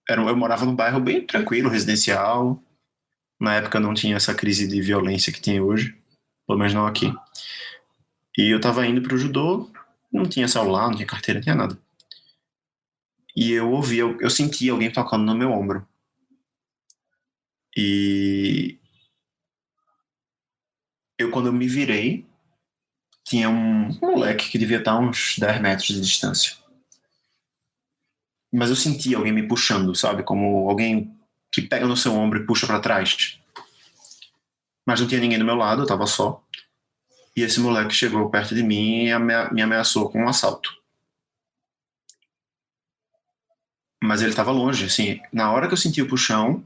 eu morava num bairro bem tranquilo, residencial. Na época não tinha essa crise de violência que tem hoje, pelo menos não aqui. E eu tava indo pro judô, não tinha celular, não tinha carteira, não tinha nada. E eu ouvi, eu senti alguém tocando no meu ombro. E quando eu me virei, tinha um moleque que devia estar uns 10 metros de distância. Mas eu senti alguém me puxando, sabe? Como alguém que pega no seu ombro e puxa para trás. Mas não tinha ninguém do meu lado, eu tava só. E esse moleque chegou perto de mim e me ameaçou com um assalto. Mas ele tava longe, assim. Na hora que eu senti o puxão,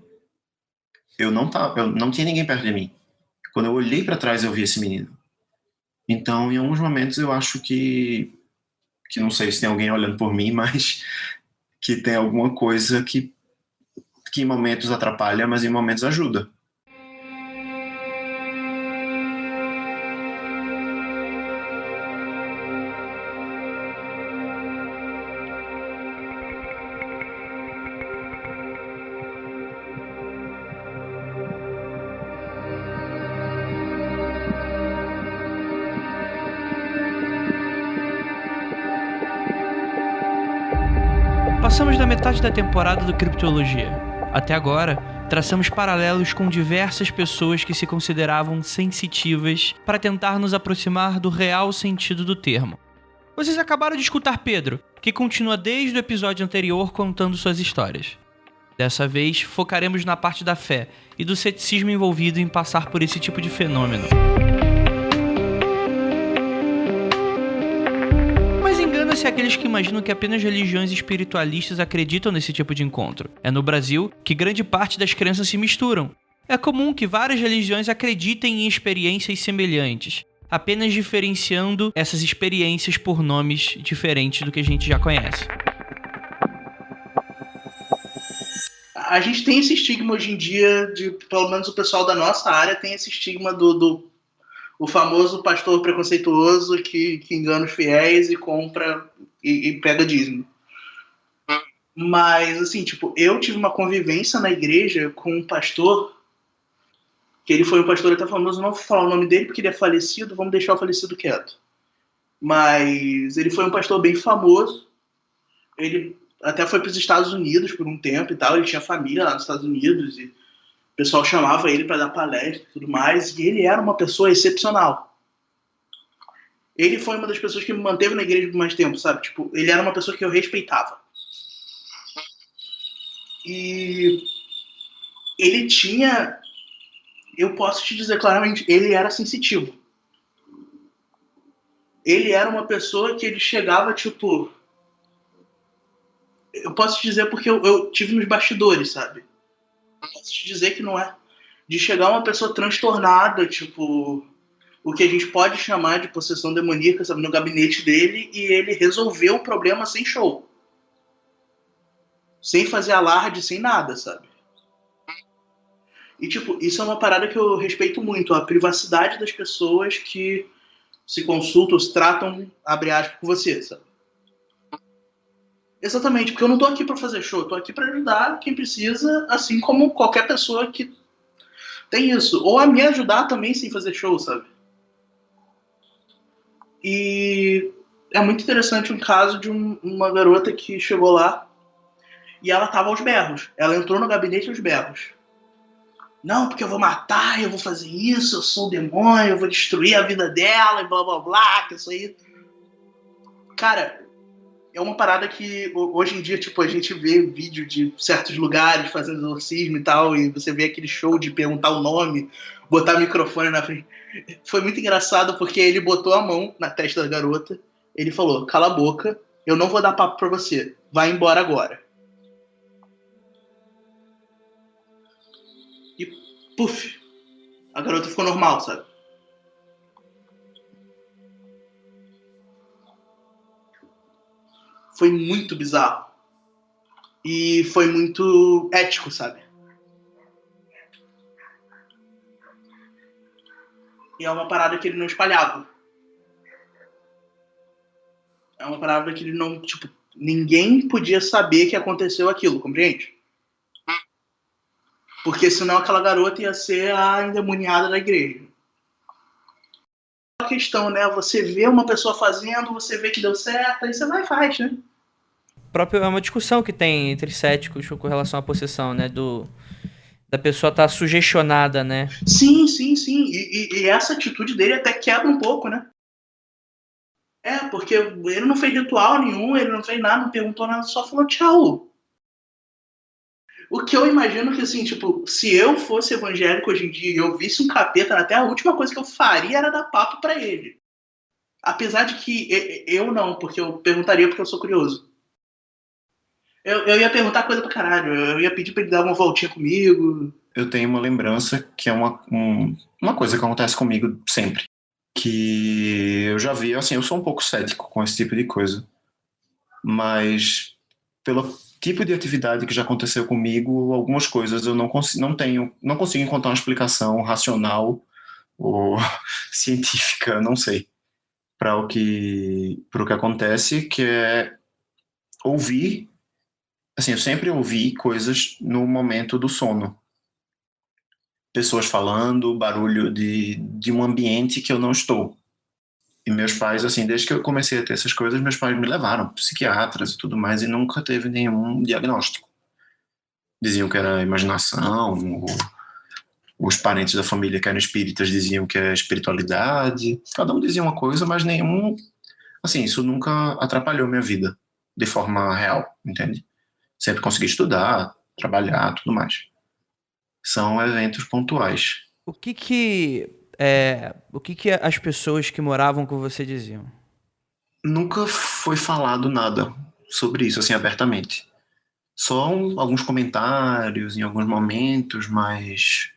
eu não tinha ninguém perto de mim. Quando eu olhei para trás, eu vi esse menino. Então, em alguns momentos, eu acho que não sei se tem alguém olhando por mim, mas que tem alguma coisa que em momentos atrapalha, mas em momentos ajuda. Passamos da metade da temporada do Criptologia. Até agora, traçamos paralelos com diversas pessoas que se consideravam sensitivas para tentar nos aproximar do real sentido do termo. Vocês acabaram de escutar Pedro, que continua desde o episódio anterior contando suas histórias. Dessa vez, focaremos na parte da fé e do ceticismo envolvido em passar por esse tipo de fenômeno. Mas engana-se aqueles que imaginam que apenas religiões espiritualistas acreditam nesse tipo de encontro. É no Brasil que grande parte das crenças se misturam. É comum que várias religiões acreditem em experiências semelhantes, apenas diferenciando essas experiências por nomes diferentes do que a gente já conhece. A gente tem esse estigma hoje em dia, pelo menos o pessoal da nossa área tem esse estigma do o famoso pastor preconceituoso que engana os fiéis e compra e pega dízimo. Mas, assim, tipo, eu tive uma convivência na igreja com um pastor, que ele foi um pastor até famoso, não vou falar o nome dele porque ele é falecido, vamos deixar o falecido quieto. Mas ele foi um pastor bem famoso, ele até foi para os Estados Unidos por um tempo e tal, ele tinha família lá nos Estados Unidos e o pessoal chamava ele para dar palestra e tudo mais, e ele era uma pessoa excepcional. Ele foi uma das pessoas que me manteve na igreja por mais tempo, sabe? Tipo, ele era uma pessoa que eu respeitava. E ele tinha, eu posso te dizer claramente, ele era sensitivo. Ele era uma pessoa que ele chegava, tipo, eu posso te dizer porque eu tive nos bastidores, sabe? Eu posso te dizer que não é de chegar uma pessoa transtornada, tipo, o que a gente pode chamar de possessão demoníaca, sabe, no gabinete dele, e ele resolveu o problema sem show. Sem fazer alarde, sem nada, sabe? E, tipo, isso é uma parada que eu respeito muito, a privacidade das pessoas que se consultam, se tratam, abre aspas, com você, sabe? Exatamente, porque eu não tô aqui pra fazer show, eu tô aqui pra ajudar quem precisa, assim como qualquer pessoa que tem isso. Ou a me ajudar também sem fazer show, sabe? E é muito interessante um caso de uma garota que chegou lá e ela tava aos berros. Ela entrou no gabinete aos berros. Não, porque eu vou matar, eu vou fazer isso, eu sou o demônio, eu vou destruir a vida dela e blá blá blá, que isso aí. Cara, é uma parada que hoje em dia, tipo, a gente vê vídeo de certos lugares fazendo exorcismo e tal, e você vê aquele show de perguntar o nome, botar o microfone na frente. Foi muito engraçado porque ele botou a mão na testa da garota, ele falou, cala a boca, eu não vou dar papo pra você, vai embora agora. E, puf, a garota ficou normal, sabe? Foi muito bizarro. E foi muito ético, sabe? E é uma parada que ele não espalhava. É uma parada que ele não, tipo, ninguém podia saber que aconteceu aquilo, compreende? Porque senão aquela garota ia ser a endemoniada da igreja. A questão, né? Você vê uma pessoa fazendo, você vê que deu certo, aí você vai e faz, né? É uma discussão que tem entre céticos com relação à possessão, né? Da pessoa estar sugestionada, né? Sim, sim, sim. E essa atitude dele até quebra um pouco, né? Porque ele não fez ritual nenhum, ele não fez nada, não perguntou nada, só falou tchau. O que eu imagino que, assim, tipo, se eu fosse evangélico hoje em dia e eu visse um capeta na Terra, a última coisa que eu faria era dar papo pra ele. Apesar de que eu não, porque eu perguntaria porque eu sou curioso. Eu ia perguntar coisa pra caralho, eu ia pedir pra ele dar uma voltinha comigo. Eu tenho uma lembrança que é uma coisa que acontece comigo sempre. Que eu já vi, assim, eu sou um pouco cético com esse tipo de coisa. Mas pelo tipo de atividade que já aconteceu comigo, algumas coisas eu não consigo encontrar uma explicação racional ou científica, não sei, para o que acontece, que é ouvir, assim, eu sempre ouvi coisas no momento do sono. Pessoas falando, barulho de um ambiente que eu não estou. E meus pais, assim, desde que eu comecei a ter essas coisas, meus pais me levaram, psiquiatras e tudo mais, e nunca teve nenhum diagnóstico. Diziam que era imaginação, os parentes da família que eram espíritas diziam que é espiritualidade, cada um dizia uma coisa, mas nenhum, assim, isso nunca atrapalhou minha vida de forma real, entende? Sempre consegui estudar, trabalhar, tudo mais. São eventos pontuais. O que que as pessoas que moravam com você diziam? Nunca foi falado nada sobre isso, assim, abertamente. Só alguns comentários em alguns momentos, mas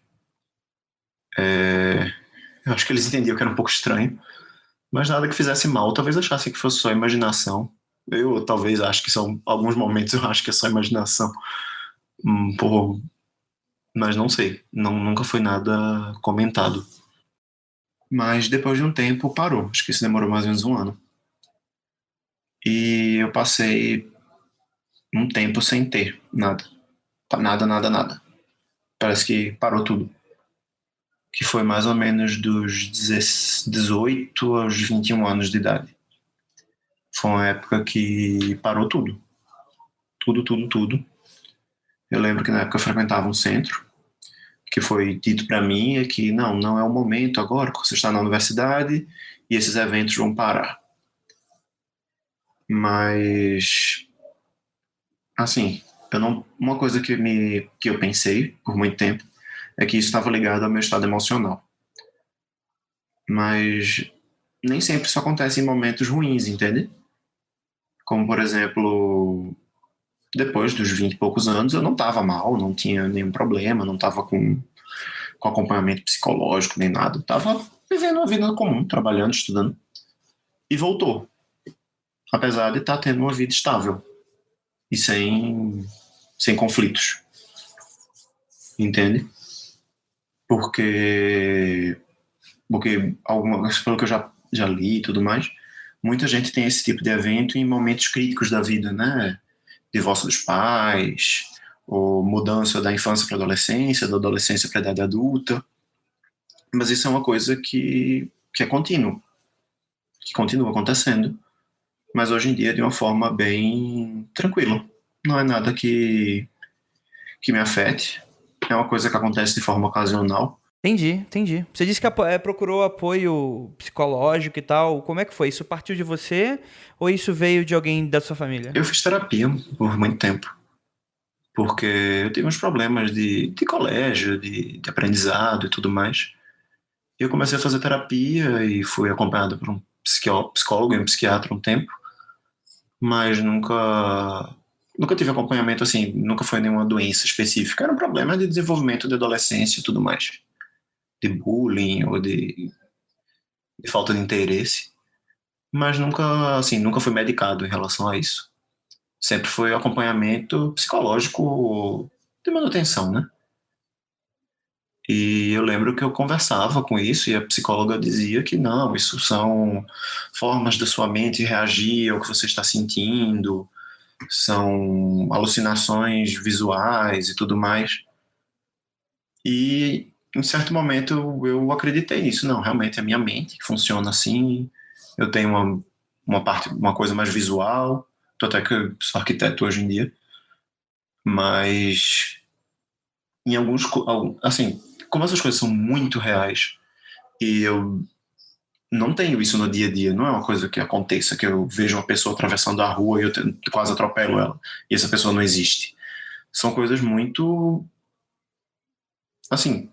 eu acho que eles entendiam que era um pouco estranho, mas nada que fizesse mal. Talvez achassem que fosse só imaginação. Eu talvez acho que são alguns momentos eu acho que é só imaginação. Pô, mas não sei, nunca foi nada comentado. Mas depois de um tempo parou. Acho que isso demorou mais ou menos um ano. E eu passei um tempo sem ter nada. Nada, nada, nada. Parece que parou tudo. Que foi mais ou menos dos 18 aos 21 anos de idade. Foi uma época que parou tudo. Tudo, tudo, tudo. Eu lembro que na época eu frequentava um centro, que foi dito para mim é que não é o momento agora, porque você está na universidade e esses eventos vão parar. Mas, assim, uma coisa que eu pensei por muito tempo é que isso estava ligado ao meu estado emocional. Mas nem sempre isso acontece em momentos ruins, entende? Como, por exemplo, depois dos 20 e poucos anos, eu não estava mal, não tinha nenhum problema, não estava com acompanhamento psicológico nem nada. Estava vivendo uma vida comum, trabalhando, estudando. E voltou. Apesar de estar tendo uma vida estável e sem conflitos. Entende? Porque pelo que eu já li e tudo mais, muita gente tem esse tipo de evento em momentos críticos da vida, né? Divórcio dos pais, ou mudança da infância para a adolescência, da adolescência para a idade adulta. Mas isso é uma coisa que é contínua, que continua acontecendo, mas hoje em dia de uma forma bem tranquila. Não é nada que me afete, é uma coisa que acontece de forma ocasional. Entendi. Você disse que procurou apoio psicológico e tal. Como é que foi? Isso partiu de você ou isso veio de alguém da sua família? Eu fiz terapia por muito tempo, porque eu tive uns problemas de colégio, de aprendizado e tudo mais. Eu comecei a fazer terapia e fui acompanhado por um psicólogo e um psiquiatra um tempo, mas nunca tive acompanhamento assim, nunca foi nenhuma doença específica, era um problema de desenvolvimento de adolescência e tudo mais, de bullying ou de falta de interesse, mas nunca fui medicado em relação a isso. Sempre foi acompanhamento psicológico de manutenção, né? E eu lembro que eu conversava com isso e a psicóloga dizia que não, isso são formas da sua mente reagir ao que você está sentindo, são alucinações visuais e tudo mais. E em certo momento eu acreditei nisso. Não, realmente é a minha mente que funciona assim. Eu tenho uma coisa mais visual. Tô até que eu sou arquiteto hoje em dia. Mas em assim, como essas coisas são muito reais e eu não tenho isso no dia a dia, não é uma coisa que aconteça, que eu vejo uma pessoa atravessando a rua e eu quase atropelo ela, e essa pessoa não existe. São coisas muito, assim,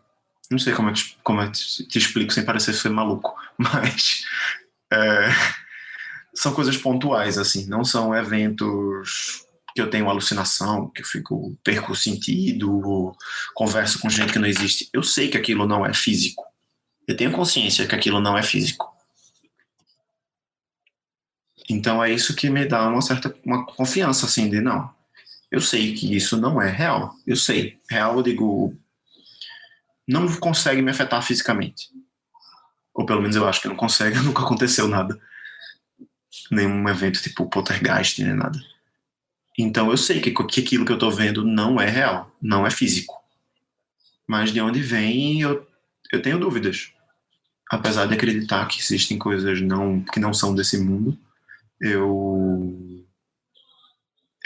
não sei como é que te explico sem parecer ser maluco, mas é, são coisas pontuais, assim, não são eventos que eu tenho alucinação, que eu perco o sentido, ou converso com gente que não existe. Eu sei que aquilo não é físico. Eu tenho consciência que aquilo não é físico. Então é isso que me dá uma confiança, assim, de não. Eu sei que isso não é real. Eu sei. Real, eu digo, não consegue me afetar fisicamente. Ou pelo menos eu acho que não consegue, nunca aconteceu nada. Nenhum evento tipo poltergeist, nem nada. Então eu sei que aquilo que eu tô vendo não é real, não é físico. Mas de onde vem, eu tenho dúvidas. Apesar de acreditar que existem coisas que não são desse mundo, eu,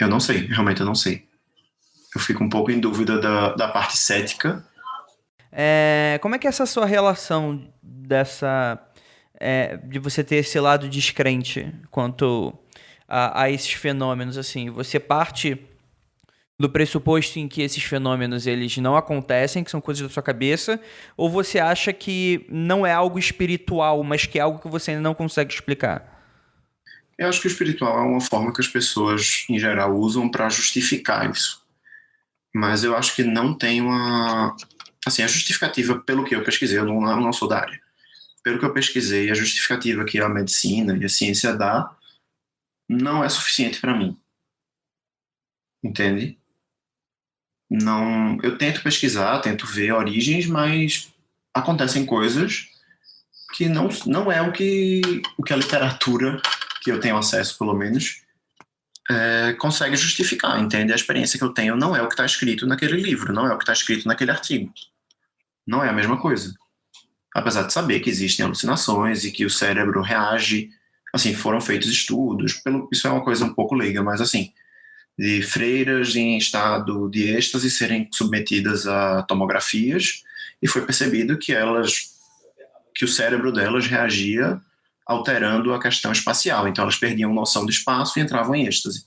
eu não sei, realmente eu não sei. Eu fico um pouco em dúvida da parte cética. Como é que é essa sua relação de você ter esse lado descrente quanto a esses fenômenos, assim? Você parte do pressuposto em que esses fenômenos eles não acontecem, que são coisas da sua cabeça, ou você acha que não é algo espiritual, mas que é algo que você ainda não consegue explicar? Eu acho que o espiritual é uma forma que as pessoas, em geral, usam para justificar isso. Mas eu acho que não tem uma. Assim, a justificativa, pelo que eu pesquisei, eu não sou da área. Pelo que eu pesquisei, a justificativa que a medicina e a ciência dá não é suficiente para mim. Entende? Não, eu tento pesquisar, tento ver origens, mas acontecem coisas que não é o que a literatura, que eu tenho acesso pelo menos, consegue justificar, entende? A experiência que eu tenho não é o que está escrito naquele livro, não é o que está escrito naquele artigo. Não é a mesma coisa. Apesar de saber que existem alucinações e que o cérebro reage, assim, foram feitos estudos, isso é uma coisa um pouco leiga, mas assim, de freiras em estado de êxtase serem submetidas a tomografias e foi percebido que o cérebro delas reagia alterando a questão espacial, então elas perdiam noção do espaço e entravam em êxtase.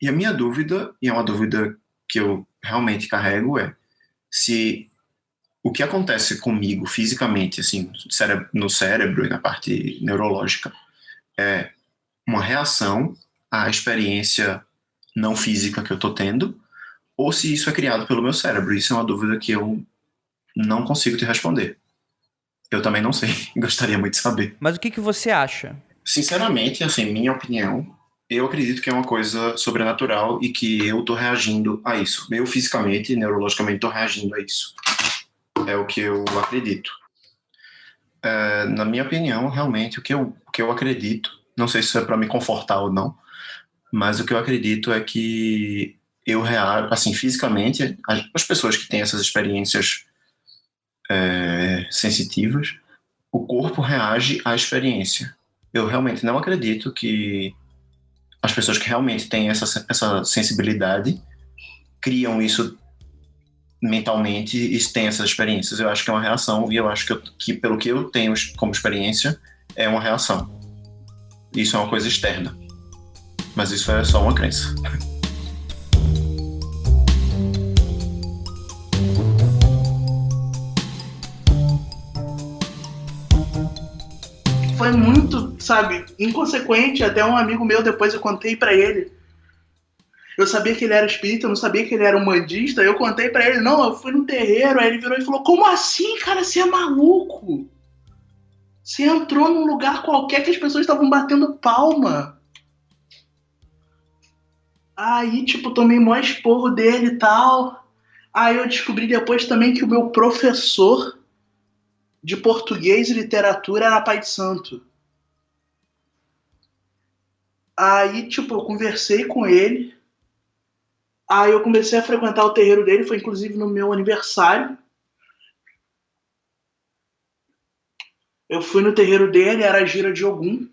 E a minha dúvida, e é uma dúvida que eu realmente carrego, é se o que acontece comigo fisicamente, assim, no cérebro e na parte neurológica, é uma reação à experiência não física que eu estou tendo, ou se isso é criado pelo meu cérebro. Isso é uma dúvida que eu não consigo te responder. Eu também não sei, gostaria muito de saber. Mas o que você acha? Sinceramente, assim, minha opinião, eu acredito que é uma coisa sobrenatural e que eu tô reagindo a isso. Eu fisicamente, neurologicamente, tô reagindo a isso. É o que eu acredito. Na minha opinião, realmente, o que eu acredito, não sei se isso é para me confortar ou não, mas o que eu acredito é que eu reajo, assim, fisicamente, as pessoas que têm essas experiências sensitivas, o corpo reage à experiência. Eu realmente não acredito que as pessoas que realmente têm essa sensibilidade criam isso mentalmente e têm essas experiências. Eu acho que é uma reação e eu acho que pelo que eu tenho como experiência, é uma reação. Isso é uma coisa externa. Mas isso é só uma crença. Foi muito, sabe, inconsequente. Até um amigo meu, depois eu contei pra ele. Eu sabia que ele era espírita, eu não sabia que ele era umbandista. Eu contei pra ele, não, eu fui no terreiro. Aí ele virou e falou, como assim, cara, você é maluco? Você entrou num lugar qualquer que as pessoas estavam batendo palma. Aí, tipo, tomei mó esporro dele e tal. Aí eu descobri depois também que o meu professor de português e literatura era pai de santo. Aí, tipo, eu conversei com ele. Aí eu comecei a frequentar o terreiro dele, foi inclusive no meu aniversário. Eu fui no terreiro dele, era a gira de Ogum.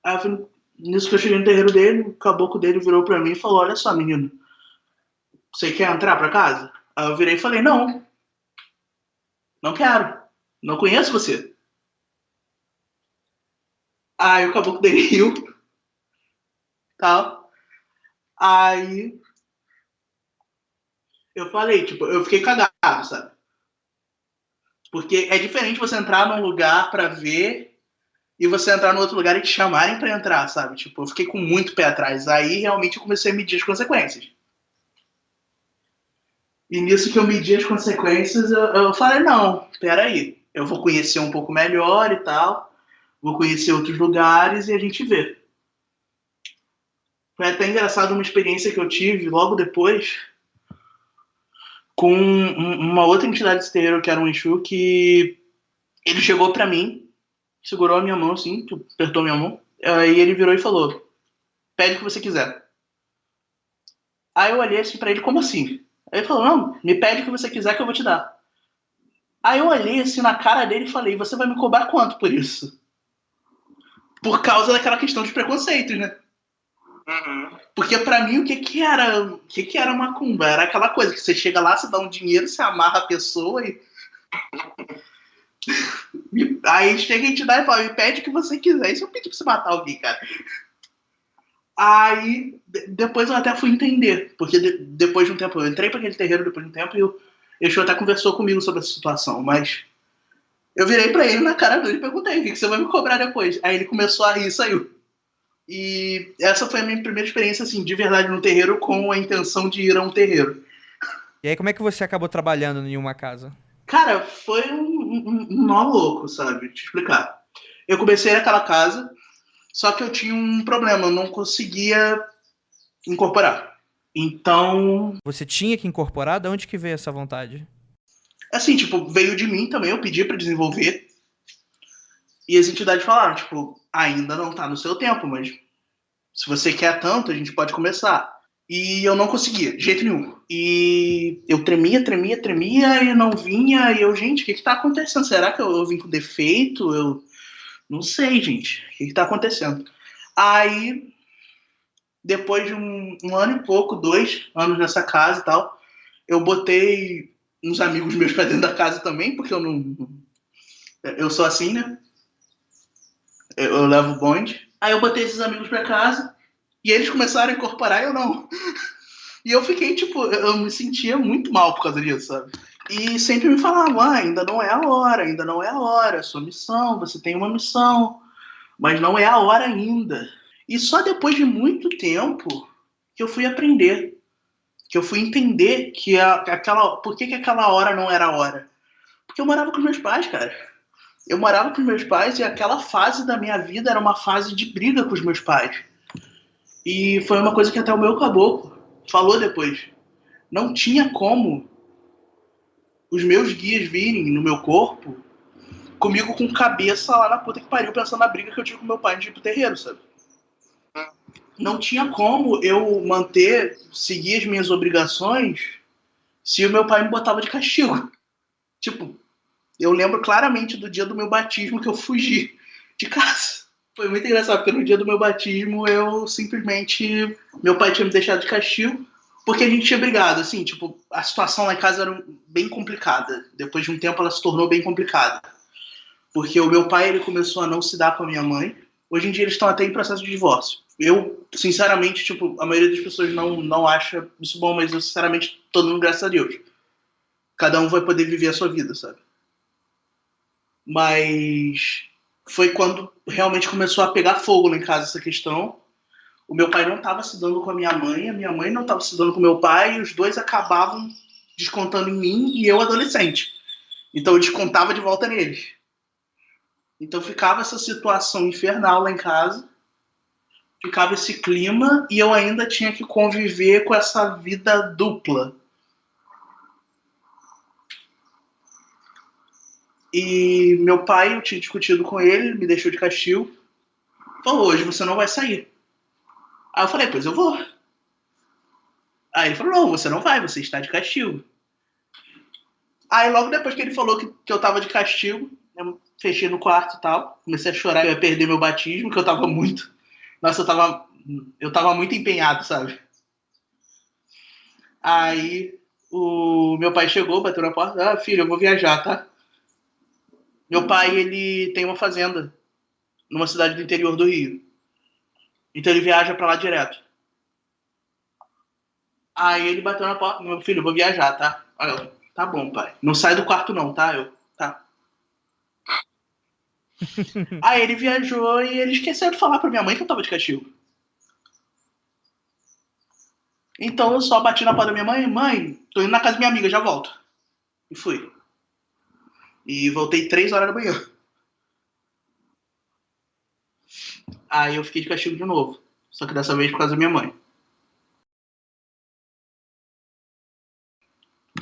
Aí nisso que eu cheguei no terreiro dele, o caboclo dele virou pra mim e falou: olha só, menino, você quer entrar pra casa? Aí eu virei e falei: não, não quero. Não conheço você. Aí o caboclo dele riu, tal. Aí eu falei, tipo, eu fiquei cagado, sabe? Porque é diferente você entrar num lugar pra ver e você entrar no outro lugar e te chamarem pra entrar, sabe? Tipo, eu fiquei com muito pé atrás. Aí realmente eu comecei a medir as consequências. E nisso que eu medi as consequências, eu falei, não, peraí, eu vou conhecer um pouco melhor e tal, vou conhecer outros lugares e a gente vê. Foi até engraçado uma experiência que eu tive logo depois com uma outra entidade desse terreiro, que era um Exu, que ele chegou pra mim, segurou a minha mão assim, apertou minha mão, aí ele virou e falou, pede o que você quiser. Aí eu olhei assim pra ele, como assim? Aí ele falou, não, me pede o que você quiser que eu vou te dar. Aí eu olhei assim na cara dele e falei, você vai me cobrar quanto por isso? Por causa daquela questão de preconceito, né? Uhum. Porque pra mim o que era macumba? Era aquela coisa que você chega lá, você dá um dinheiro, você amarra a pessoa e aí chega a entidade e fala, me pede o que você quiser. Isso eu pedi pra você matar alguém, cara. Aí depois eu até fui entender, porque depois de um tempo, eu entrei pra aquele terreiro depois de um tempo e o Exu até conversou comigo sobre essa situação, mas eu virei pra ele na cara dele e perguntei, o que você vai me cobrar depois? Aí ele começou a rir e saiu. E essa foi a minha primeira experiência, assim, de verdade no terreiro, com a intenção de ir a um terreiro. E aí, como é que você acabou trabalhando em uma casa? Cara, foi um nó louco, sabe? Te explicar. Eu comecei naquela casa, só que eu tinha um problema, eu não conseguia incorporar. Então, Você tinha que incorporar? De onde que veio essa vontade? assim, tipo, veio de mim também, eu pedi pra desenvolver. E as entidades falaram, tipo, ainda não tá no seu tempo, mas se você quer tanto, a gente pode começar. E eu não conseguia, de jeito nenhum. E eu tremia e não vinha. E eu, gente, o que tá acontecendo? Será que eu vim com defeito? Eu não sei, gente. O que tá acontecendo? Aí, depois de um ano e pouco, 2 anos nessa casa e tal, eu botei uns amigos meus pra dentro da casa também, porque eu não. Eu sou assim, né? Eu levo bonde. Aí eu botei esses amigos pra casa e eles começaram a incorporar e eu não. E eu fiquei, tipo, eu me sentia muito mal por causa disso, sabe? E sempre me falavam, ainda não é a hora, ainda não é a hora, sua missão, você tem uma missão, mas não é a hora ainda. E só depois de muito tempo que eu fui aprender, que eu fui entender que por que aquela hora não era a hora. Porque eu morava com meus pais, cara. Eu morava com meus pais e aquela fase da minha vida era uma fase de briga com os meus pais. E foi uma coisa que até o meu caboclo falou depois. Não tinha como os meus guias virem no meu corpo comigo com cabeça lá na puta que pariu, pensando na briga que eu tive com meu pai de ir pro terreiro, sabe? Não tinha como eu seguir as minhas obrigações se o meu pai me botava de castigo. Tipo, eu lembro claramente do dia do meu batismo que eu fugi de casa. Foi muito engraçado, porque no dia do meu batismo eu simplesmente. Meu pai tinha me deixado de castigo, porque a gente tinha brigado, assim, tipo, a situação lá em casa era bem complicada. Depois de um tempo ela se tornou bem complicada. Porque o meu pai ele começou a não se dar com a minha mãe. Hoje em dia eles estão até em processo de divórcio. Eu, sinceramente, tipo, a maioria das pessoas não acha isso bom, mas eu, sinceramente, tô dando graças a Deus. Cada um vai poder viver a sua vida, sabe? Mas foi quando realmente começou a pegar fogo lá em casa essa questão. O meu pai não estava se dando com a minha mãe não estava se dando com o meu pai, e os dois acabavam descontando em mim e eu adolescente. Então eu descontava de volta neles. Então ficava essa situação infernal lá em casa, ficava esse clima e eu ainda tinha que conviver com essa vida dupla. E meu pai, eu tinha discutido com ele, me deixou de castigo, falou, hoje você não vai sair. Aí eu falei, pois eu vou. Aí ele falou, não, você não vai, você está de castigo. Aí logo depois que ele falou que eu tava de castigo, Eu fechei no quarto e tal. Comecei a chorar, eu ia perder meu batismo, que eu tava muito. Nossa, eu tava muito empenhado, sabe? Aí o meu pai chegou, bateu na porta. Ah, filho, eu vou viajar, tá? Meu pai, ele tem uma fazenda numa cidade do interior do Rio. Então ele viaja pra lá direto. Aí ele bateu na porta. Meu filho, eu vou viajar, tá? Aí eu, tá bom, pai. Não sai do quarto não, tá? Eu, tá. Aí ele viajou e ele esqueceu de falar pra minha mãe que eu tava de castigo. Então eu só bati na porta da minha mãe. Mãe, tô indo na casa da minha amiga, já volto. E fui. E voltei 3 horas da manhã. Aí eu fiquei de castigo de novo. Só que dessa vez por causa da minha mãe.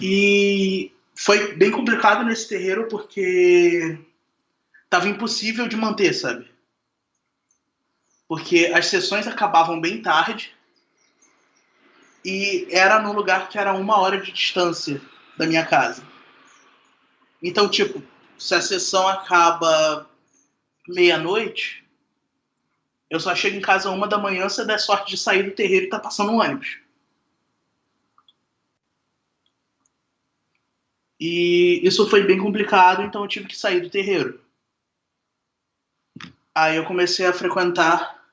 E foi bem complicado nesse terreiro porque tava impossível de manter, sabe? Porque as sessões acabavam bem tarde e era num lugar que era 1 hora de distância da minha casa. Então, tipo, se a sessão acaba meia-noite, eu só chego em casa 1 da manhã se eu der sorte de sair do terreiro e tá passando um ônibus. E isso foi bem complicado, então eu tive que sair do terreiro. Aí eu comecei a frequentar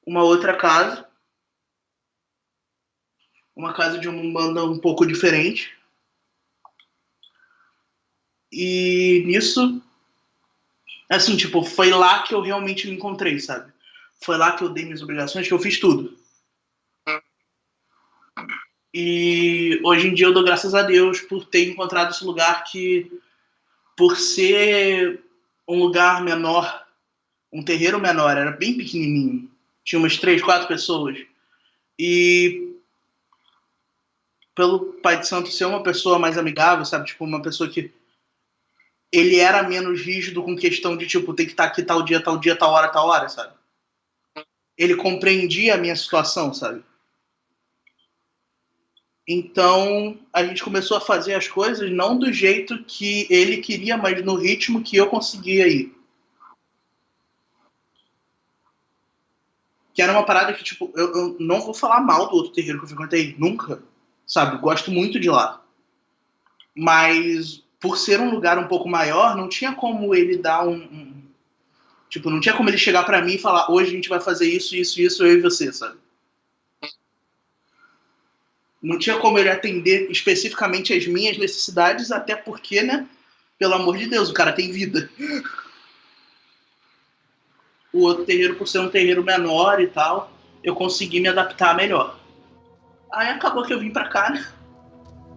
uma outra casa, uma casa de uma banda um pouco diferente. E nisso, assim, tipo, foi lá que eu realmente me encontrei, sabe? Foi lá que eu dei minhas obrigações, que eu fiz tudo. E hoje em dia eu dou graças a Deus por ter encontrado esse lugar que, por ser um lugar menor, um terreiro menor, era bem pequenininho. Tinha umas 3, 4 pessoas. E pelo Pai de Santo ser uma pessoa mais amigável, sabe? Tipo, uma pessoa que ele era menos rígido com questão de, tipo, tem que estar aqui tal dia, tal hora, sabe? Ele compreendia a minha situação, sabe? Então, a gente começou a fazer as coisas não do jeito que ele queria, mas no ritmo que eu conseguia ir. Que era uma parada que, tipo, eu não vou falar mal do outro terreiro que eu frequentei, nunca, sabe? Gosto muito de lá. Mas, por ser um lugar um pouco maior, não tinha como ele dar tipo, não tinha como ele chegar pra mim e falar, hoje a gente vai fazer isso, isso, isso, eu e você, sabe? Não tinha como ele atender especificamente as minhas necessidades, até porque, né? Pelo amor de Deus, o cara tem vida. O outro terreiro, por ser um terreiro menor e tal, eu consegui me adaptar melhor. Aí acabou que eu vim pra cá, né?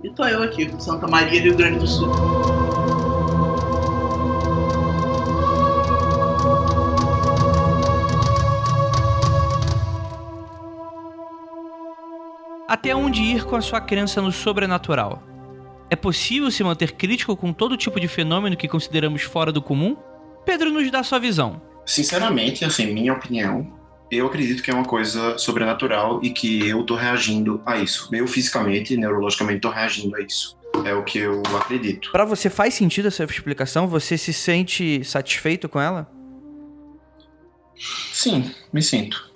E tô eu aqui, Santa Maria, Rio Grande do Sul. Até onde ir com a sua crença no sobrenatural? É possível se manter crítico com todo tipo de fenômeno que consideramos fora do comum? Pedro nos dá sua visão. Sinceramente, assim, minha opinião, eu acredito que é uma coisa sobrenatural e que eu tô reagindo a isso. Eu fisicamente, neurologicamente, tô reagindo a isso. É o que eu acredito. Pra você faz sentido essa explicação? Você se sente satisfeito com ela? Sim, me sinto.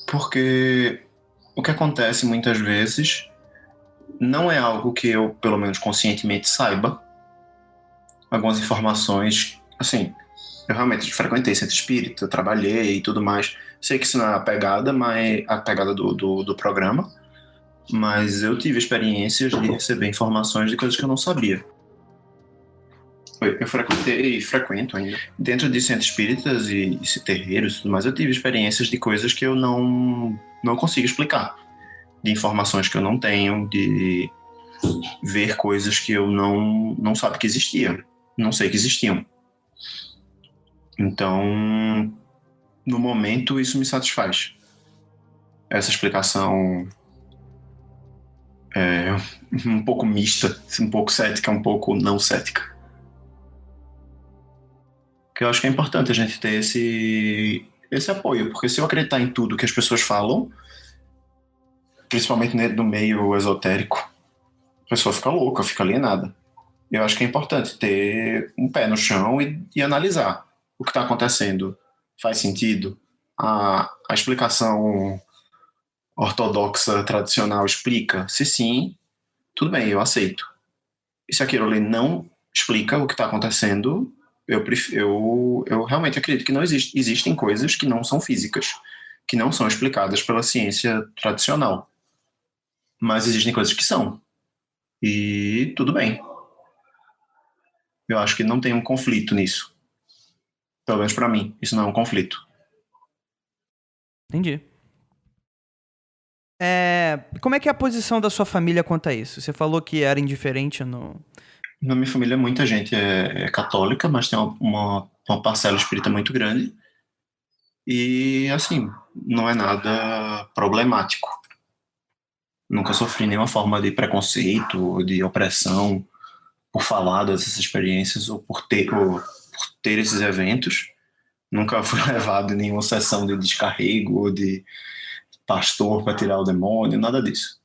Porque o que acontece muitas vezes não é algo que eu, pelo menos conscientemente, saiba. Algumas informações, assim, eu realmente frequentei centro espírita, trabalhei e tudo mais. Sei que isso não é a pegada, mas a pegada do programa, mas eu tive experiências de receber informações de coisas que eu não sabia. Eu frequentei e frequento ainda. Dentro de centros espíritas e terreiros e tudo mais, eu tive experiências de coisas que eu não consigo explicar. De informações que eu não tenho, de ver coisas que eu não sabia que existiam. Não sei que existiam. Então, no momento, isso me satisfaz. Essa explicação é um pouco mista, um pouco cética, um pouco não cética. Que eu acho que é importante a gente ter esse apoio, porque se eu acreditar em tudo que as pessoas falam, principalmente dentro do meio esotérico, a pessoa fica louca, fica alienada. Eu acho que é importante ter um pé no chão e analisar o que está acontecendo. Faz sentido? A explicação ortodoxa, tradicional, explica? Se sim, tudo bem, eu aceito. E se aquilo ali não explica o que está acontecendo, eu realmente acredito que não existem coisas que não são físicas, que não são explicadas pela ciência tradicional. Mas existem coisas que são. E tudo bem. Eu acho que não tem um conflito nisso. Pelo menos para mim, isso não é um conflito. Entendi. Como é que é a posição da sua família quanto a isso? Você falou que era indiferente no... Na minha família, muita gente é católica, mas tem uma parcela espírita muito grande. E, assim, não é nada problemático. Nunca sofri nenhuma forma de preconceito, de opressão por falar dessas experiências ou por ter esses eventos. Nunca fui levado em nenhuma sessão de descarrego ou de pastor para tirar o demônio, nada disso.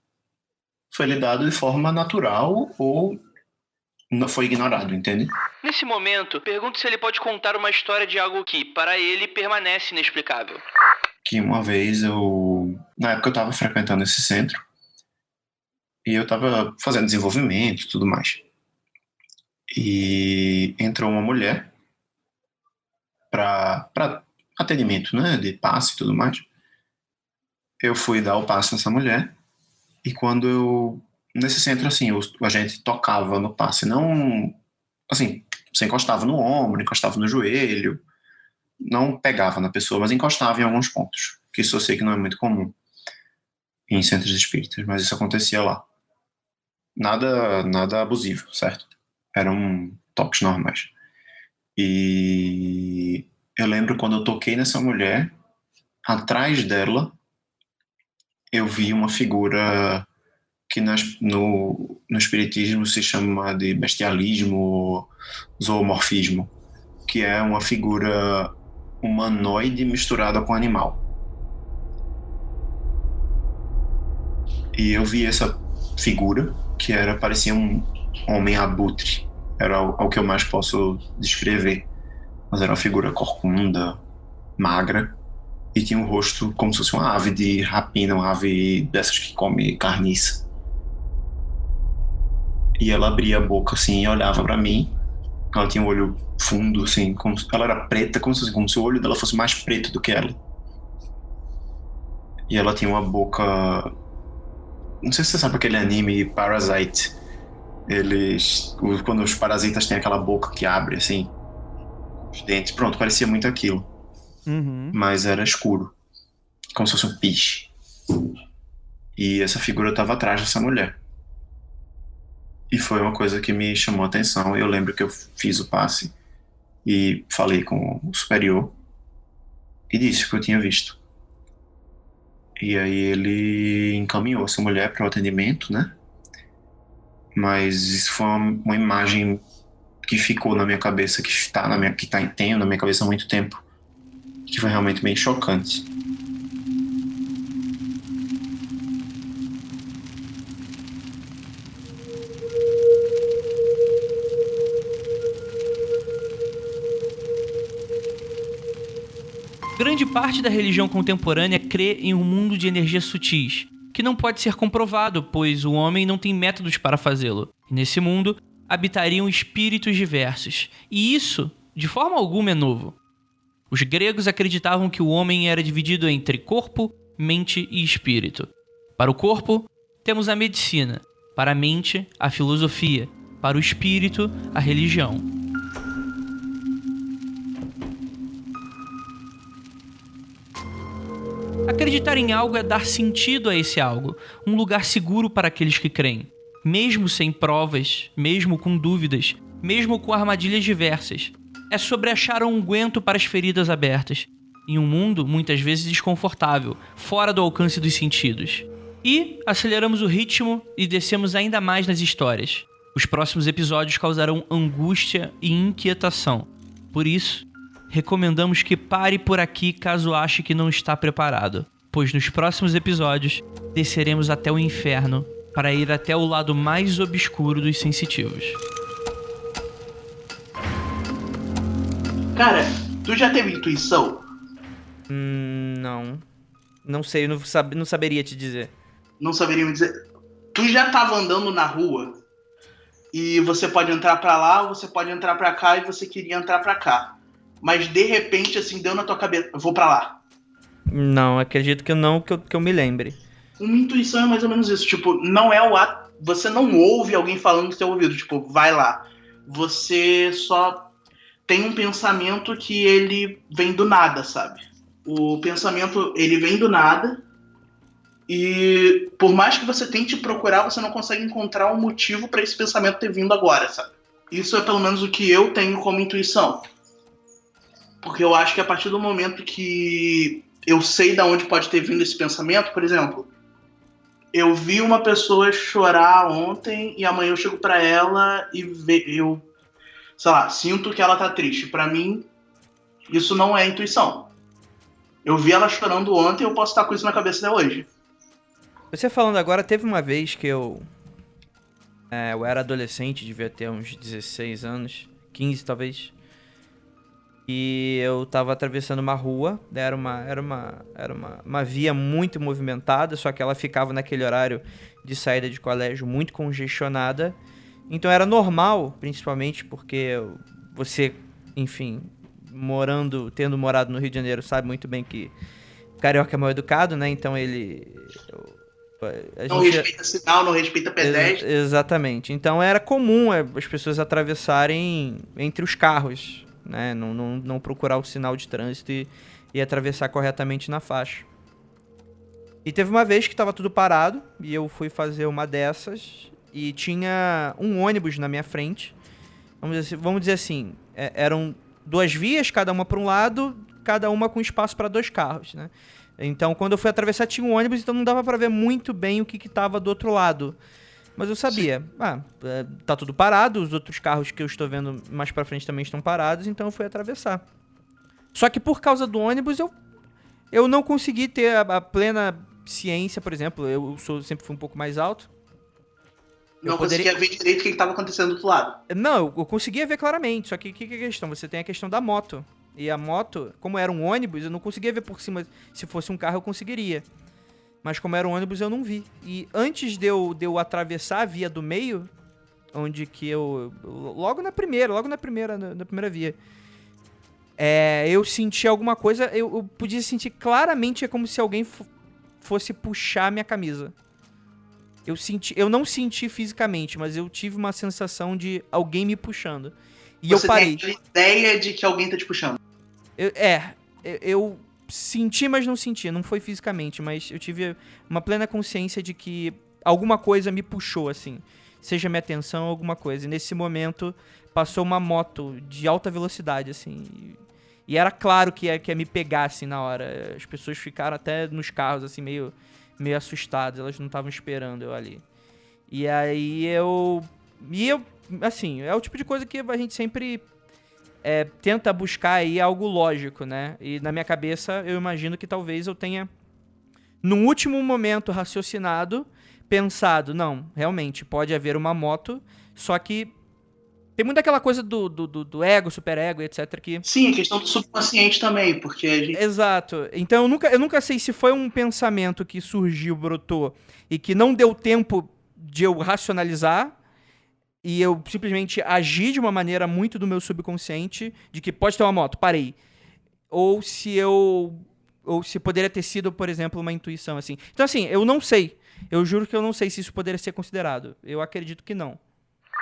Foi lidado de forma natural ou não foi ignorado, entende? Nesse momento, pergunto se ele pode contar uma história de algo que, para ele, permanece inexplicável. Que uma vez na época eu estava frequentando esse centro e eu estava fazendo desenvolvimento e tudo mais. E entrou uma mulher para atendimento, né, de passe e tudo mais. Eu fui dar o passe nessa mulher e nesse centro, assim, a gente tocava no passe, não, assim, você encostava no ombro, encostava no joelho, não pegava na pessoa, mas encostava em alguns pontos, que isso eu sei que não é muito comum em centros espíritas, mas isso acontecia lá. Nada abusivo, certo? Eram toques normais. E eu lembro quando eu toquei nessa mulher, atrás dela, eu vi uma figura que no espiritismo se chama de bestialismo ou zoomorfismo, que é uma figura humanoide misturada com animal. E eu vi essa figura, que parecia um homem abutre. Era o que eu mais posso descrever. Mas era uma figura corcunda, magra, e tinha um rosto como se fosse uma ave de rapina, uma ave dessas que come carniça. E ela abria a boca assim e olhava para mim. Ela tinha um olho fundo, assim, ela era preta, como se o olho dela fosse mais preto do que ela. E ela tinha uma boca... Não sei se você sabe aquele anime Parasite. Quando os parasitas têm aquela boca que abre, assim, os dentes. Pronto, parecia muito aquilo. Uhum. Mas era escuro. Como se fosse um piche. E essa figura estava atrás dessa mulher. E foi uma coisa que me chamou a atenção. Eu lembro que eu fiz o passe e falei com o superior e disse o que eu tinha visto. E aí ele encaminhou essa mulher para o atendimento, né? Mas isso foi uma imagem que ficou na minha cabeça, tenho na minha cabeça há muito tempo, que foi realmente bem chocante. Grande parte da religião contemporânea crê em um mundo de energias sutis, que não pode ser comprovado, pois o homem não tem métodos para fazê-lo. E nesse mundo, habitariam espíritos diversos. E isso, de forma alguma, é novo. Os gregos acreditavam que o homem era dividido entre corpo, mente e espírito. Para o corpo, temos a medicina. Para a mente, a filosofia. Para o espírito, a religião. Acreditar em algo é dar sentido a esse algo, um lugar seguro para aqueles que creem. Mesmo sem provas, mesmo com dúvidas, mesmo com armadilhas diversas. É sobre achar um unguento para as feridas abertas, em um mundo muitas vezes desconfortável, fora do alcance dos sentidos. E aceleramos o ritmo e descemos ainda mais nas histórias. Os próximos episódios causarão angústia e inquietação. Por isso, recomendamos que pare por aqui caso ache que não está preparado, pois nos próximos episódios desceremos até o inferno para ir até o lado mais obscuro dos sensitivos. Cara, tu já teve intuição? Não. Não sei, eu não saberia te dizer. Não saberia me dizer. Tu já tava andando na rua e você pode entrar pra lá, ou você pode entrar pra cá e você queria entrar pra cá. Mas de repente, assim, deu na tua cabeça, eu vou pra lá. Não, acredito que não, que eu me lembre. Uma intuição é mais ou menos isso. Tipo, não é o ato. Você não ouve alguém falando no seu ouvido, tipo, vai lá. Você só tem um pensamento que ele vem do nada, sabe? O pensamento, ele vem do nada. E por mais que você tente procurar, você não consegue encontrar um motivo pra esse pensamento ter vindo agora, sabe? Isso é pelo menos o que eu tenho como intuição. Porque eu acho que a partir do momento que eu sei de onde pode ter vindo esse pensamento, por exemplo, eu vi uma pessoa chorar ontem e amanhã eu chego pra ela e eu, sei lá, sinto que ela tá triste. Pra mim, isso não é intuição. Eu vi ela chorando ontem e eu posso estar com isso na cabeça até hoje. Você falando agora, teve uma vez que eu era adolescente, devia ter uns 16 anos, 15 talvez. E eu tava atravessando uma rua, era uma via muito movimentada, só que ela ficava naquele horário de saída de colégio muito congestionada. Então era normal, principalmente porque você, enfim, tendo morado no Rio de Janeiro, sabe muito bem que carioca é mal educado, né? Então não respeita sinal, não respeita pedestre. Exatamente. Então era comum as pessoas atravessarem entre os carros, né? Não procurar o sinal de trânsito e atravessar corretamente na faixa. E teve uma vez que estava tudo parado e eu fui fazer uma dessas e tinha um ônibus na minha frente. Vamos dizer assim, eram 2 vias, cada uma para um lado, cada uma com espaço para 2 carros, né? Então, quando eu fui atravessar, tinha um ônibus, então não dava pra ver muito bem o que tava do outro lado. Mas eu sabia, tá tudo parado, os outros carros que eu estou vendo mais pra frente também estão parados, então eu fui atravessar. Só que por causa do ônibus, eu não consegui ter a plena ciência, por exemplo, eu sempre fui um pouco mais alto. Não conseguia ver direito o que estava acontecendo do outro lado. Não, eu conseguia ver claramente, só que o que é a questão? Você tem a questão da moto. E a moto, como era um ônibus, eu não conseguia ver por cima. Se fosse um carro, eu conseguiria. Mas como era um ônibus, eu não vi. E antes de eu atravessar a via do meio, onde que logo na primeira via, eu senti alguma coisa, eu podia sentir claramente, é como se alguém fosse puxar minha camisa. Eu não senti fisicamente, mas eu tive uma sensação de alguém me puxando. E você eu parei. Tem a ideia de que alguém tá te puxando. Eu senti, mas não senti. Não foi fisicamente, mas eu tive uma plena consciência de que alguma coisa me puxou, assim. Seja minha atenção ou alguma coisa. E nesse momento, passou uma moto de alta velocidade, assim. E era claro que ia me pegar, assim, na hora. As pessoas ficaram até nos carros, assim, meio assustadas. Elas não estavam esperando eu ali. E aí assim, é o tipo de coisa que a gente sempre tenta buscar aí algo lógico, né? E na minha cabeça, eu imagino que talvez eu tenha, num último momento, raciocinado, pensado, não, realmente, pode haver uma moto, só que tem muito aquela coisa do ego, superego, etc. Que... Sim, a questão do subconsciente também, porque a gente... Exato. Então eu nunca sei se foi um pensamento que surgiu, brotou, e que não deu tempo de eu racionalizar, e eu simplesmente agi de uma maneira muito do meu subconsciente, de que pode ter uma moto, parei. Ou se poderia ter sido, por exemplo, uma intuição, assim. Então, assim, eu não sei. Eu juro que eu não sei se isso poderia ser considerado. Eu acredito que não.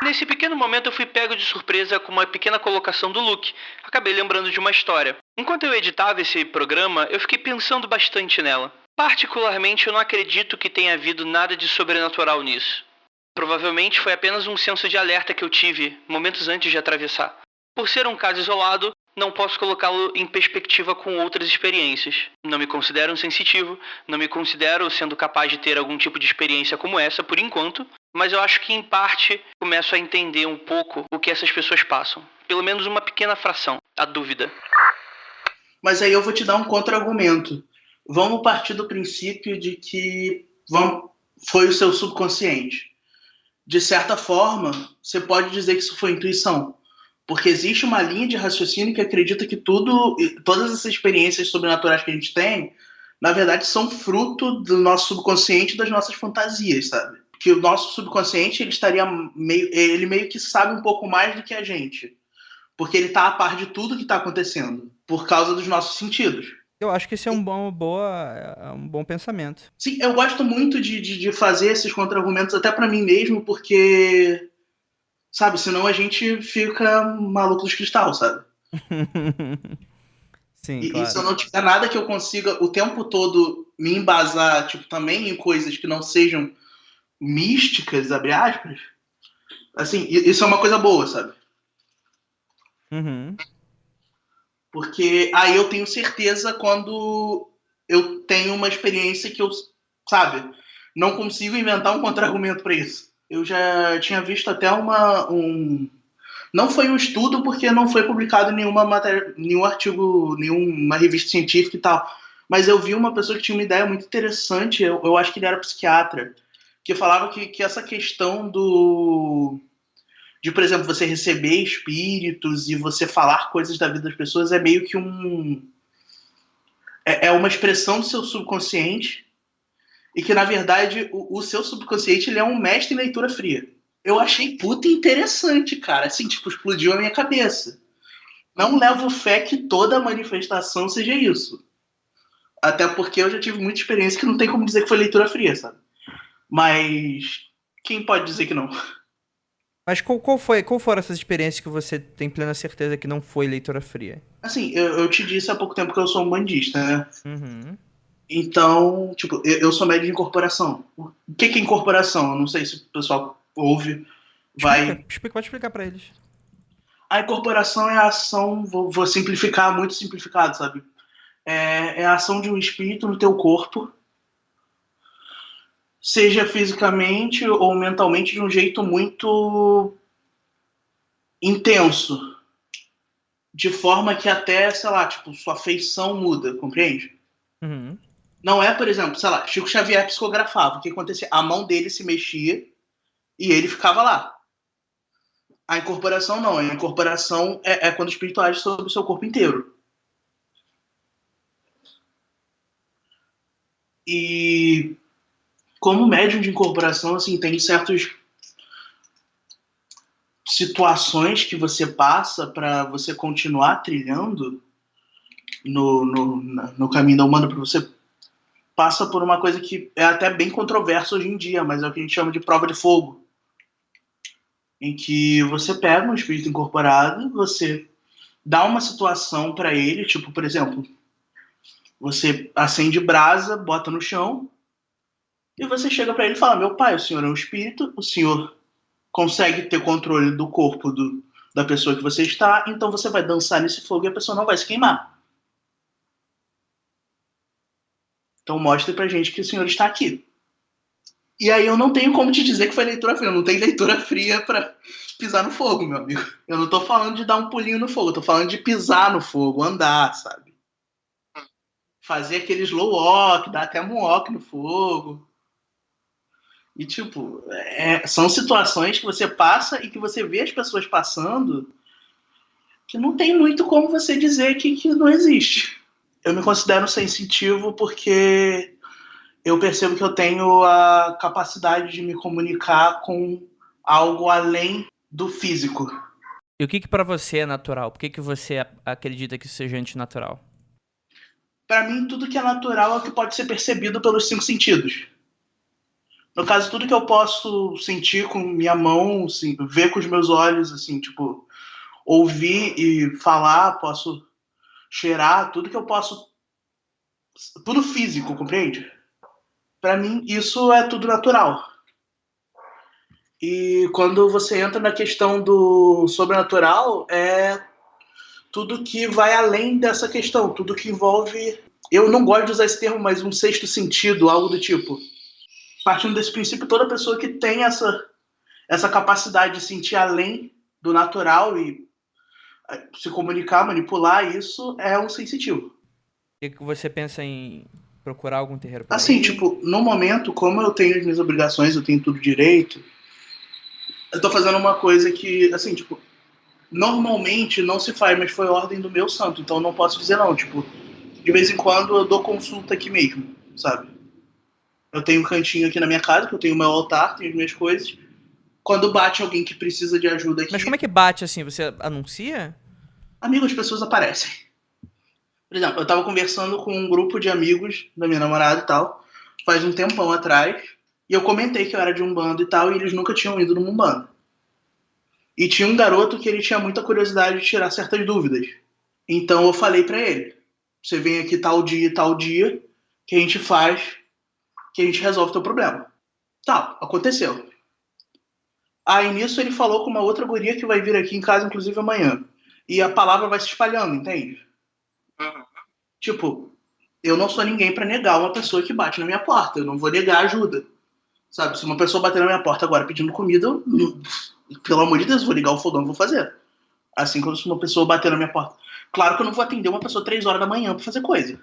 Nesse pequeno momento eu fui pego de surpresa com uma pequena colocação do Luke. Acabei lembrando de uma história. Enquanto eu editava esse programa, eu fiquei pensando bastante nela. Particularmente, eu não acredito que tenha havido nada de sobrenatural nisso. Provavelmente foi apenas um senso de alerta que eu tive momentos antes de atravessar. Por ser um caso isolado, não posso colocá-lo em perspectiva com outras experiências. Não me considero um sensitivo, não me considero sendo capaz de ter algum tipo de experiência como essa por enquanto, mas eu acho que em parte começo a entender um pouco o que essas pessoas passam. Pelo menos uma pequena fração, a dúvida. Mas aí eu vou te dar um contra-argumento. Vamos partir do princípio de que foi o seu subconsciente. De certa forma, você pode dizer que isso foi intuição. Porque existe uma linha de raciocínio que acredita que todas essas experiências sobrenaturais que a gente tem, na verdade, são fruto do nosso subconsciente e das nossas fantasias, sabe? Que o nosso subconsciente, ele meio que sabe um pouco mais do que a gente. Porque ele tá a par de tudo que tá acontecendo, por causa dos nossos sentidos. Eu acho que esse é um bom pensamento. Sim, eu gosto muito de fazer esses contra-argumentos até pra mim mesmo, porque, sabe, senão a gente fica maluco dos cristal, sabe? Sim, E claro. se eu não tiver nada que eu consiga o tempo todo me embasar, tipo, também em coisas que não sejam místicas, abre aspas, assim, isso é uma coisa boa, sabe? Uhum. Porque aí eu tenho certeza quando eu tenho uma experiência que eu, sabe, não consigo inventar um contra-argumento para isso. Eu já tinha visto até não foi um estudo porque não foi publicado em nenhuma matéria, nenhum artigo, nenhuma revista científica e tal. Mas eu vi uma pessoa que tinha uma ideia muito interessante, eu acho que ele era psiquiatra, que falava que essa questão de, por exemplo, você receber espíritos e você falar coisas da vida das pessoas é meio que é uma expressão do seu subconsciente e que, na verdade, o seu subconsciente ele é um mestre em leitura fria. Eu achei puta interessante, cara. Assim, tipo, explodiu a minha cabeça. Não levo fé que toda manifestação seja isso. Até porque eu já tive muita experiência que não tem como dizer que foi leitura fria, sabe? Mas quem pode dizer que não? Mas qual foram essas experiências que você tem plena certeza que não foi leitura fria? Assim, eu te disse há pouco tempo que eu sou um bandista, né? Uhum. Então, tipo, eu sou médio de incorporação. O que é incorporação? Eu não sei se o pessoal ouve, vai... Pode explicar pra eles. A incorporação é a ação, vou simplificar, muito simplificado, sabe? É a ação de um espírito no teu corpo, seja fisicamente ou mentalmente, de um jeito muito intenso. De forma que até, sei lá, tipo, sua feição muda, compreende? Uhum. Não é, por exemplo, sei lá, Chico Xavier psicografava. O que acontecia? A mão dele se mexia e ele ficava lá. A incorporação não. A incorporação é quando o espírito age sobre o seu corpo inteiro. E como médium de incorporação, assim, tem certas situações que você passa para você continuar trilhando no caminho da humana, para você passa por uma coisa que é até bem controversa hoje em dia, mas é o que a gente chama de prova de fogo. Em que você pega um espírito incorporado, você dá uma situação para ele, tipo, por exemplo, você acende brasa, bota no chão, e você chega para ele e fala: meu pai, o senhor é um espírito, o senhor consegue ter controle do corpo da pessoa que você está, então você vai dançar nesse fogo e a pessoa não vai se queimar. Então mostre pra gente que o senhor está aqui. E aí eu não tenho como te dizer que foi leitura fria. Não tem leitura fria pra pisar no fogo, meu amigo. Eu não tô falando de dar um pulinho no fogo. Eu tô falando de pisar no fogo, andar, sabe? Fazer aquele slow walk, dar até moonwalk no fogo. E, tipo, são situações que você passa e que você vê as pessoas passando que não tem muito como você dizer que não existe. Eu me considero sensitivo porque eu percebo que eu tenho a capacidade de me comunicar com algo além do físico. E o que pra você é natural? Por que você acredita que isso seja antinatural? Para mim, tudo que é natural é o que pode ser percebido pelos 5 sentidos. No caso, tudo que eu posso sentir com minha mão, assim, ver com os meus olhos, assim, tipo, ouvir e falar, posso cheirar, tudo que eu posso... Tudo físico, compreende? Para mim, isso é tudo natural. E quando você entra na questão do sobrenatural, é tudo que vai além dessa questão, tudo que envolve... Eu não gosto de usar esse termo, mas um sexto sentido, algo do tipo. Partindo desse princípio, toda pessoa que tem essa capacidade de sentir além do natural e se comunicar, manipular, isso é um sensitivo. E que você pensa em procurar algum terreiro por Assim, aí? tipo, no momento, como eu tenho as minhas obrigações, eu tenho tudo direito, eu tô fazendo uma coisa que, assim, tipo, normalmente não se faz, mas foi ordem do meu santo, então eu não posso dizer não. Tipo, de vez em quando eu dou consulta aqui mesmo, sabe? Eu tenho um cantinho aqui na minha casa, que eu tenho o meu altar, tenho as minhas coisas. Quando bate alguém que precisa de ajuda aqui... Mas como é que bate assim? Você anuncia? Amigo, as pessoas aparecem. Por exemplo, eu tava conversando com um grupo de amigos da minha namorada e tal, faz um tempão atrás, e eu comentei que eu era de Umbanda e tal, e eles nunca tinham ido no Umbanda. E tinha um garoto que ele tinha muita curiosidade de tirar certas dúvidas. Então eu falei pra ele, você vem aqui tal dia, que a gente faz, que a gente resolve o teu problema. Tal, aconteceu. Aí nisso ele falou com uma outra guria que vai vir aqui em casa, inclusive amanhã. E a palavra vai se espalhando, entende? Tipo, eu não sou ninguém pra negar uma pessoa que bate na minha porta. Eu não vou negar ajuda. Sabe, se uma pessoa bater na minha porta agora pedindo comida, pelo amor de Deus, eu vou ligar o fogão e vou fazer. Assim como se uma pessoa bater na minha porta. Claro que eu não vou atender uma pessoa 3 horas da manhã pra fazer coisa.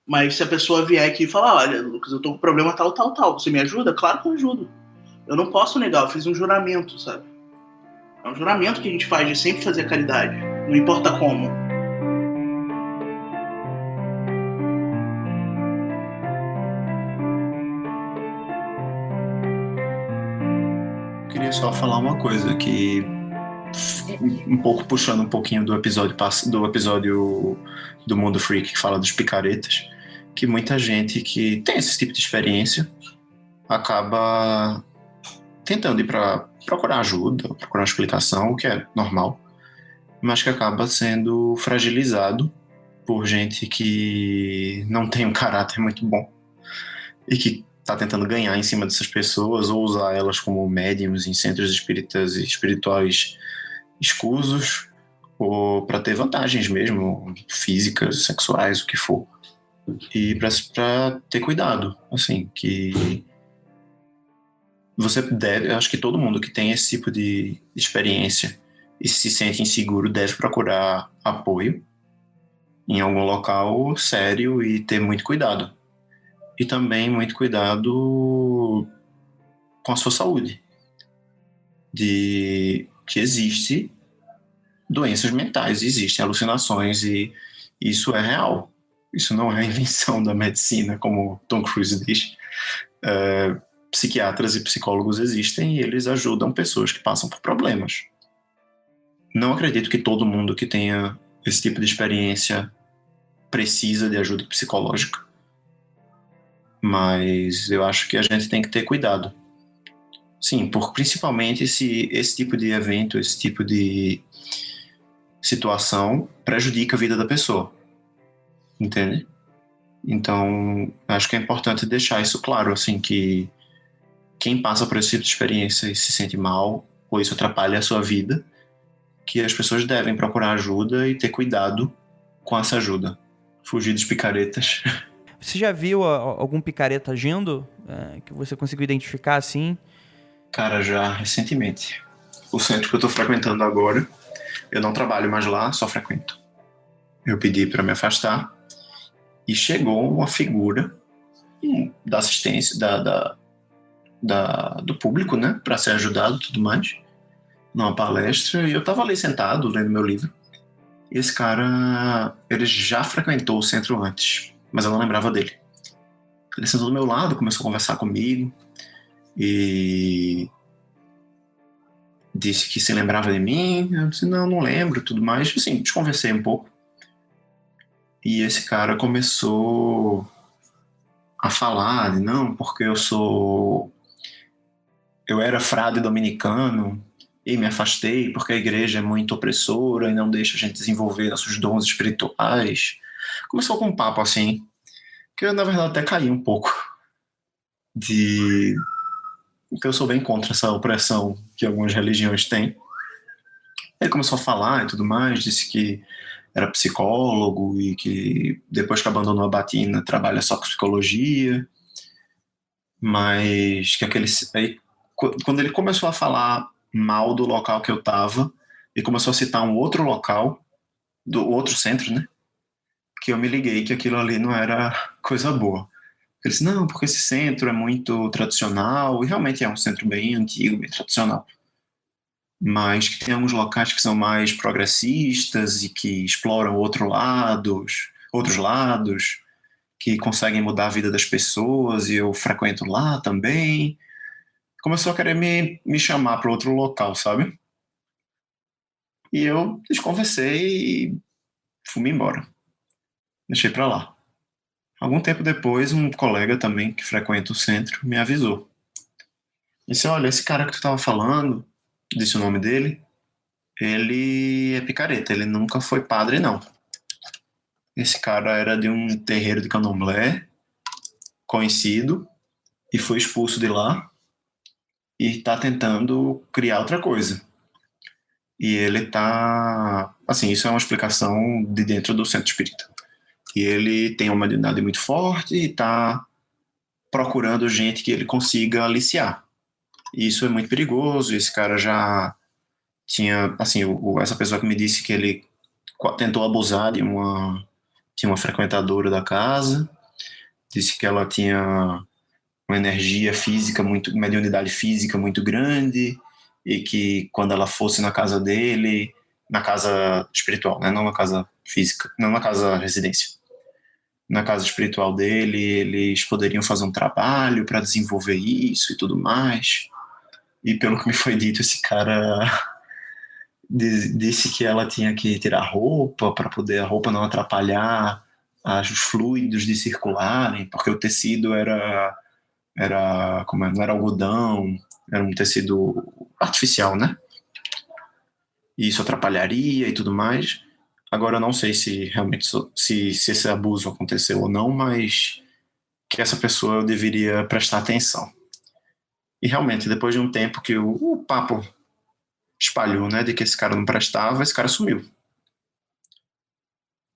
Mas se a pessoa vier aqui e falar, olha, Lucas, eu tô com problema tal, você me ajuda? Claro que eu ajudo. Eu não posso negar, eu fiz um juramento, sabe? É um juramento que a gente faz de sempre fazer caridade, não importa como. Eu queria só falar uma coisa que um pouco puxando um pouquinho do episódio do Mundo Freak que fala dos picaretas, que muita gente que tem esse tipo de experiência acaba tentando ir para procurar ajuda, procurar explicação, o que é normal, mas que acaba sendo fragilizado por gente que não tem um caráter muito bom e que está tentando ganhar em cima dessas pessoas ou usar elas como médiums em centros espíritas e espirituais escusos ou para ter vantagens mesmo, físicas, sexuais, o que for. E para ter cuidado, assim, que você deve, eu acho que todo mundo que tem esse tipo de experiência e se sente inseguro deve procurar apoio em algum local sério e ter muito cuidado. E também muito cuidado com a sua saúde. De que existe doenças mentais, existem alucinações e isso é real. Isso não é invenção da medicina, como Tom Cruise diz. Psiquiatras e psicólogos existem e eles ajudam pessoas que passam por problemas. Não acredito que todo mundo que tenha esse tipo de experiência precisa de ajuda psicológica, mas eu acho que a gente tem que ter cuidado. Sim, principalmente se esse tipo de evento, esse tipo de situação prejudica a vida da pessoa, entende? Então, acho que é importante deixar isso claro, assim, que quem passa por esse tipo de experiência e se sente mal, ou isso atrapalha a sua vida, que as pessoas devem procurar ajuda e ter cuidado com essa ajuda. Fugir dos picaretas. Você já viu algum picareta agindo? Que você conseguiu identificar assim? Cara, já recentemente. O centro que eu tô frequentando agora, eu não trabalho mais lá, só frequento. Eu pedi para me afastar e chegou uma figura da assistência, do público, né, para ser ajudado e tudo mais, numa palestra, e eu tava ali sentado, lendo meu livro, e esse cara, ele já frequentou o centro antes, mas eu não lembrava dele. Ele sentou do meu lado, começou a conversar comigo, e disse que se lembrava de mim. Eu disse, não lembro, tudo mais. Assim, desconversei um pouco. E esse cara começou a falar de, não, porque eu era frade dominicano e me afastei porque a igreja é muito opressora e não deixa a gente desenvolver nossos dons espirituais. Começou com um papo assim, que eu, na verdade, até caí um pouco porque eu sou bem contra essa opressão que algumas religiões têm. Ele começou a falar e tudo mais, disse que era psicólogo e que depois que abandonou a batina trabalha só com psicologia, mas que aí, quando ele começou a falar mal do local que eu tava e começou a citar um outro local, do outro centro, né, que eu me liguei que aquilo ali não era coisa boa. Ele disse, não, porque esse centro é muito tradicional, e realmente é um centro bem antigo, bem tradicional. mas que tem alguns locais que são mais progressistas e que exploram outros lados, que conseguem mudar a vida das pessoas, e eu frequento lá também. Começou a querer me chamar para outro local, sabe? E eu desconversei e fui embora. Deixei para lá. Algum tempo depois, um colega também que frequenta o centro me avisou. Disse, olha, esse cara que tu estava falando, disse o nome dele, ele é picareta, ele nunca foi padre, não. Esse cara era de um terreiro de candomblé, conhecido, e foi expulso de lá, e está tentando criar outra coisa. E ele tá... Assim, isso é uma explicação de dentro do centro espírita. E ele tem uma mediunidade muito forte e está procurando gente que ele consiga aliciar. E isso é muito perigoso. Esse cara já tinha... Assim, essa pessoa que me disse que ele tentou abusar de uma frequentadora da casa. Disse que ela tinha uma energia física, mediunidade física muito grande, e que quando ela fosse na casa dele, na casa espiritual, né? Não na casa física, não na casa residência, na casa espiritual dele, eles poderiam fazer um trabalho para desenvolver isso e tudo mais. E pelo que me foi dito, esse cara disse que ela tinha que tirar roupa para poder a roupa não atrapalhar os fluidos de circularem, porque o tecido não era algodão, era um tecido artificial, né? E isso atrapalharia e tudo mais. Agora eu não sei se realmente se esse abuso aconteceu ou não, mas que essa pessoa deveria prestar atenção. E realmente, depois de um tempo que o papo espalhou, né, de que esse cara não prestava, esse cara sumiu.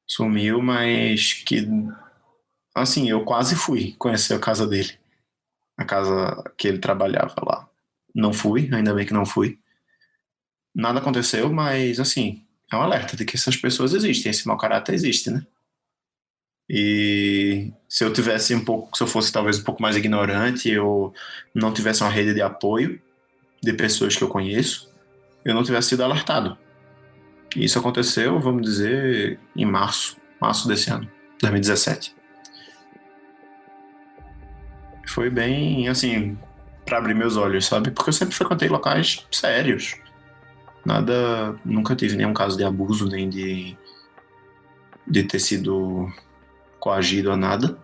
Sumiu, mas que... Assim, eu quase fui conhecer a casa dele. A casa que ele trabalhava lá. Não fui, ainda bem que não fui. Nada aconteceu, mas, assim, é um alerta de que essas pessoas existem, esse mau caráter existe, né? E se eu fosse talvez um pouco mais ignorante, ou não tivesse uma rede de apoio de pessoas que eu conheço, eu não tivesse sido alertado. E isso aconteceu, vamos dizer, em março desse ano, 2017. Foi bem, assim, para abrir meus olhos, sabe? Porque eu sempre frequentei locais sérios. Nunca tive nenhum caso de abuso, nem de ter sido coagido a nada.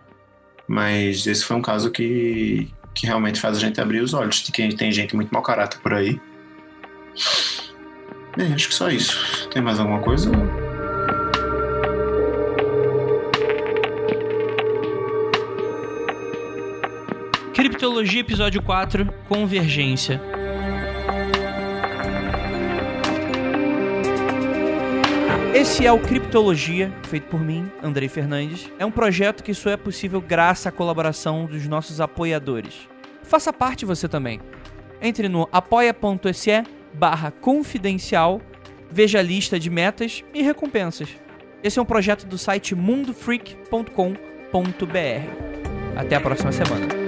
Mas esse foi um caso que realmente faz a gente abrir os olhos de que tem gente muito mau caráter por aí. Bem, acho que só isso. Tem mais alguma coisa? Criptologia, episódio 4, Convergência. Esse é o Criptologia, feito por mim, Andrei Fernandes. É um projeto que só é possível graças à colaboração dos nossos apoiadores. Faça parte você também. Entre no apoia.se/confidencial, veja a lista de metas e recompensas. Esse é um projeto do site mundofreak.com.br. Até a próxima semana.